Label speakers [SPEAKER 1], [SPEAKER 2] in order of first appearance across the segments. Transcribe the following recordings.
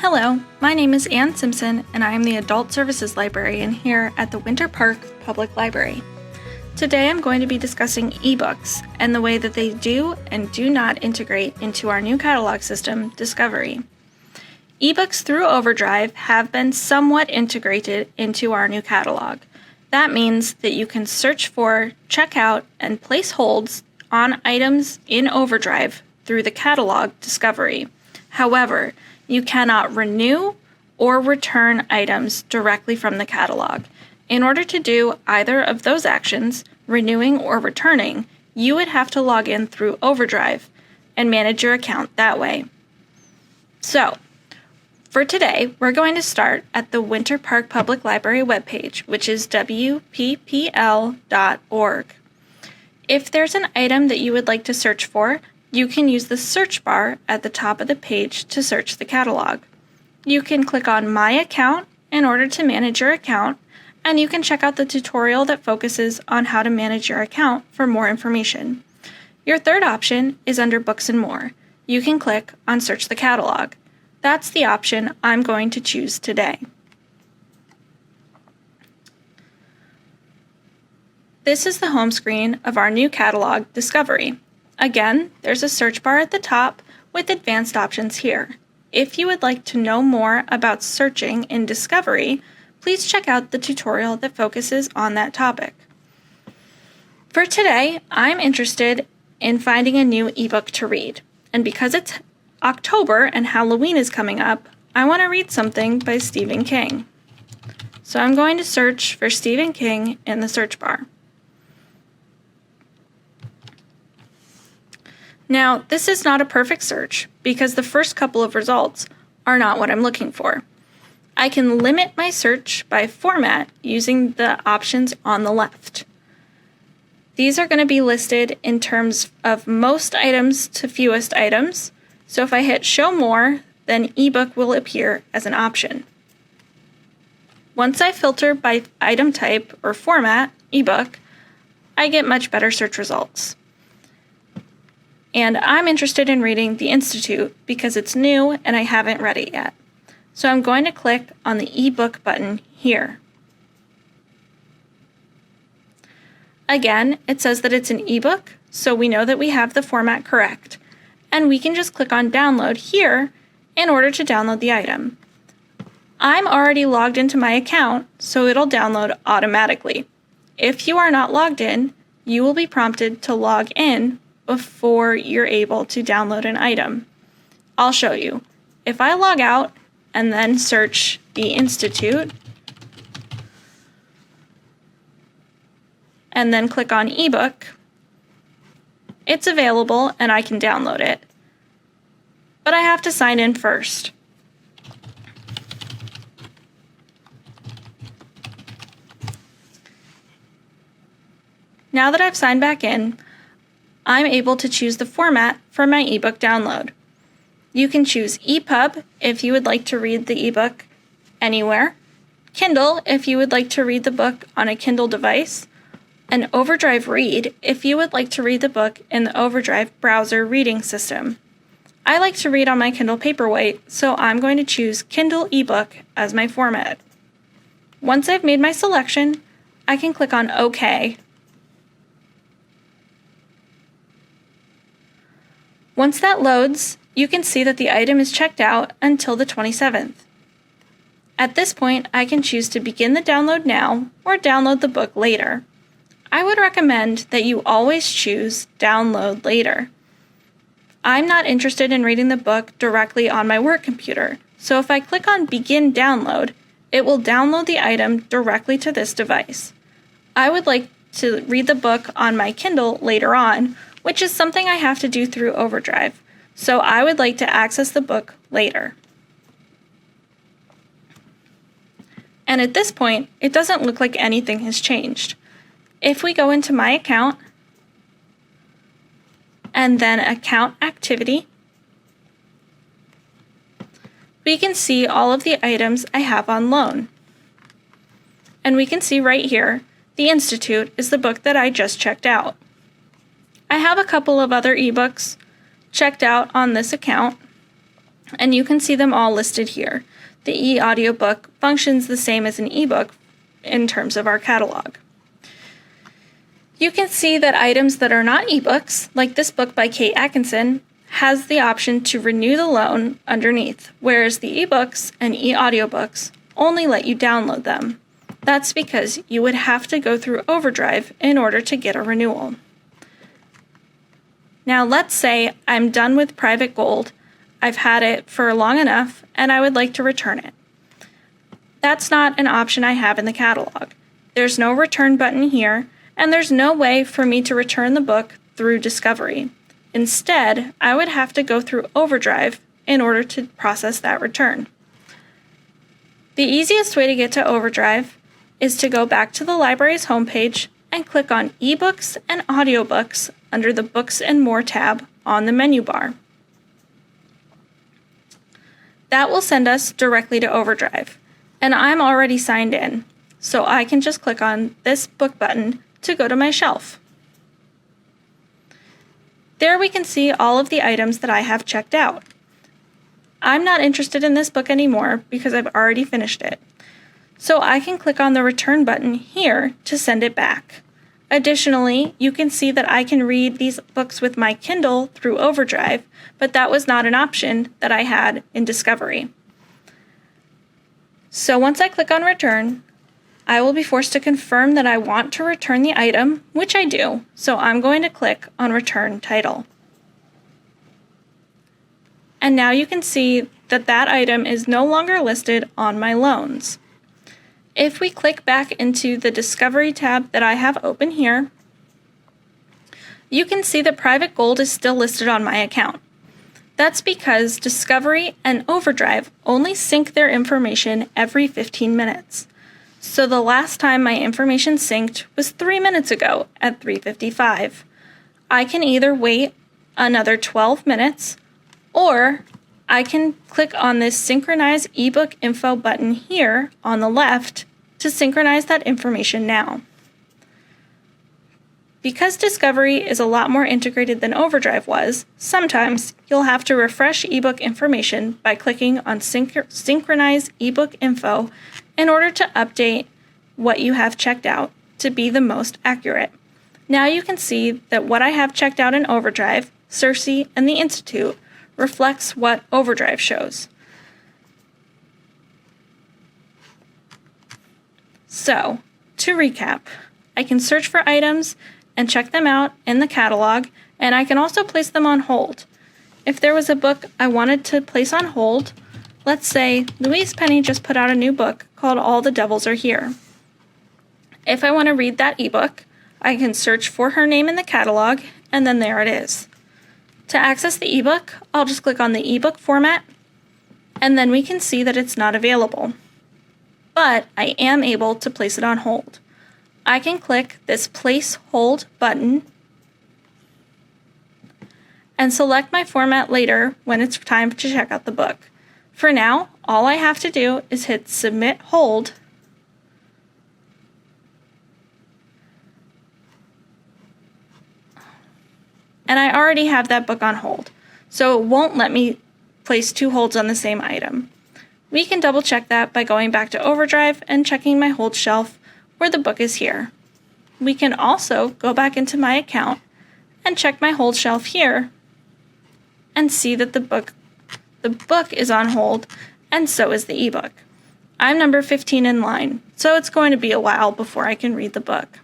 [SPEAKER 1] Hello, my name is Ann Simpson, and I am the Adult Services Librarian here at the Winter Park Public Library. Today I'm going to be discussing ebooks and the way that they do and do not integrate into our new catalog system, Discovery. Ebooks through Overdrive have been somewhat integrated into our new catalog. That means that you can search for, check out, and place holds on items in Overdrive through the catalog Discovery. However, you cannot renew or return items directly from the catalog. In order to do either of those actions, renewing or returning, you would have to log in through Overdrive and manage your account that way. So, for today, we're going to start at the Winter Park Public Library webpage, which is wppl.org. If there's an item that you would like to search for, you can use the search bar at the top of the page to search the catalog. You can click on My Account in order to manage your account, and you can check out the tutorial that focuses on how to manage your account for more information. Your third option is under Books and More. You can click on Search the Catalog. That's the option I'm going to choose today. This is the home screen of our new catalog, Discovery. Again, there's a search bar at the top with advanced options here. If you would like to know more about searching in Discovery, please check out the tutorial that focuses on that topic. For today, I'm interested in finding a new ebook to read. And because it's October and Halloween is coming up, I want to read something by Stephen King. So I'm going to search for Stephen King in the search bar. Now, this is not a perfect search because the first couple of results are not what I'm looking for. I can limit my search by format using the options on the left. These are going to be listed in terms of most items to fewest items, so if I hit Show More, then ebook will appear as an option. Once I filter by item type or format, ebook, I get much better search results. And I'm interested in reading The Institute because it's new and I haven't read it yet. So I'm going to click on the ebook button here. Again, it says that it's an ebook, so we know that we have the format correct. And we can just click on Download here in order to download the item. I'm already logged into my account, so it'll download automatically. If you are not logged in, you will be prompted to log in before you're able to download an item. I'll show you. If I log out and then search The Institute, and then click on ebook, it's available and I can download it. But I have to sign in first. Now that I've signed back in, I'm able to choose the format for my ebook download. You can choose EPUB if you would like to read the ebook anywhere, Kindle if you would like to read the book on a Kindle device, and Overdrive Read if you would like to read the book in the Overdrive browser reading system. I like to read on my Kindle Paperwhite, so I'm going to choose Kindle ebook as my format. Once I've made my selection, I can click on OK. Once that loads, you can see that the item is checked out until the 27th. At this point, I can choose to begin the download now or download the book later. I would recommend that you always choose Download Later. I'm not interested in reading the book directly on my work computer, so if I click on Begin Download, it will download the item directly to this device. I would like to read the book on my Kindle later on, which is something I have to do through Overdrive, so I would like to access the book later. And at this point, it doesn't look like anything has changed. If we go into My Account, and then Account Activity, we can see all of the items I have on loan. And we can see right here, The Institute is the book that I just checked out. I have a couple of other ebooks checked out on this account, And you can see them all listed here. The e-audiobook functions the same as an ebook in terms of our catalog. You can see that items that are not ebooks, like this book by Kate Atkinson, has the option to renew the loan underneath, whereas the ebooks and e-audiobooks only let you download them. That's because you would have to go through Overdrive in order to get a renewal. Now let's say I'm done with Private Gold, I've had it for long enough, and I would like to return it. That's not an option I have in the catalog. There's no return button here, and there's no way for me to return the book through Discovery. Instead, I would have to go through Overdrive in order to process that return. The easiest way to get to Overdrive is to go back to the library's homepage and click on eBooks and Audiobooks under the Books and More tab on the menu bar. That will send us directly to Overdrive, and I'm already signed in, so I can just click on this book button to go to my shelf. There we can see all of the items that I have checked out. I'm not interested in this book anymore because I've already finished it. So I can click on the return button here to send it back. Additionally, you can see that I can read these books with my Kindle through Overdrive, but that was not an option that I had in Discovery. So once I click on return, I will be forced to confirm that I want to return the item, which I do, so I'm going to click on Return Title. And now you can see that that item is no longer listed on my loans. If we click back into the Discovery tab that I have open here, you can see that Private Gold is still listed on my account. That's because Discovery and Overdrive only sync their information every 15 minutes. So the last time my information synced was 3 minutes ago at 3:55. I can either wait another 12 minutes, or I can click on this Synchronize ebook info button here on the left to synchronize that information now. Because Discovery is a lot more integrated than Overdrive was, sometimes you'll have to refresh ebook information by clicking on Synchronize ebook info in order to update what you have checked out to be the most accurate. Now you can see that what I have checked out in Overdrive, Circe, and the Institute reflects what Overdrive shows. So, to recap, I can search for items and check them out in the catalog, and I can also place them on hold. If there was a book I wanted to place on hold, let's say Louise Penny just put out a new book called All the Devils Are Here. If I want to read that ebook, I can search for her name in the catalog, and then there it is. To access the ebook, I'll just click on the ebook format, and then we can see that it's not available. But I am able to place it on hold. I can click this Place Hold button and select my format later when it's time to check out the book. For now, all I have to do is hit Submit Hold, and I already have that book on hold, so it won't let me place two holds on the same item. We can double check that by going back to Overdrive and checking my hold shelf where the book is here. We can also go back into my account and check my hold shelf here and see that the book is on hold, and so is the ebook. I'm number 15 in line, so it's going to be a while before I can read the book.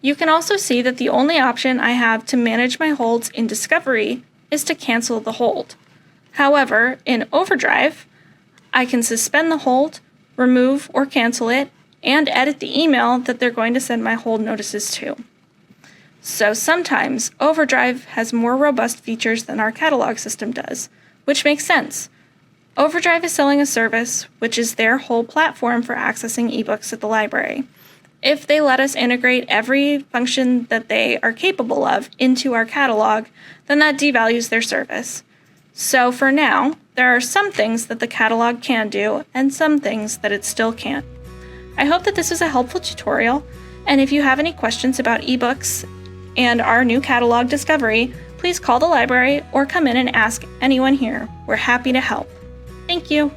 [SPEAKER 1] You can also see that the only option I have to manage my holds in Discovery is to cancel the hold. However, in Overdrive, I can suspend the hold, remove or cancel it, and edit the email that they're going to send my hold notices to. So sometimes Overdrive has more robust features than our catalog system does, which makes sense. Overdrive is selling a service, which is their whole platform for accessing ebooks at the library. If they let us integrate every function that they are capable of into our catalog, then that devalues their service. So for now, there are some things that the catalog can do and some things that it still can't. I hope that this was a helpful tutorial, and if you have any questions about ebooks and our new catalog discovery, please call the library or come in and ask anyone here. We're happy to help. Thank you.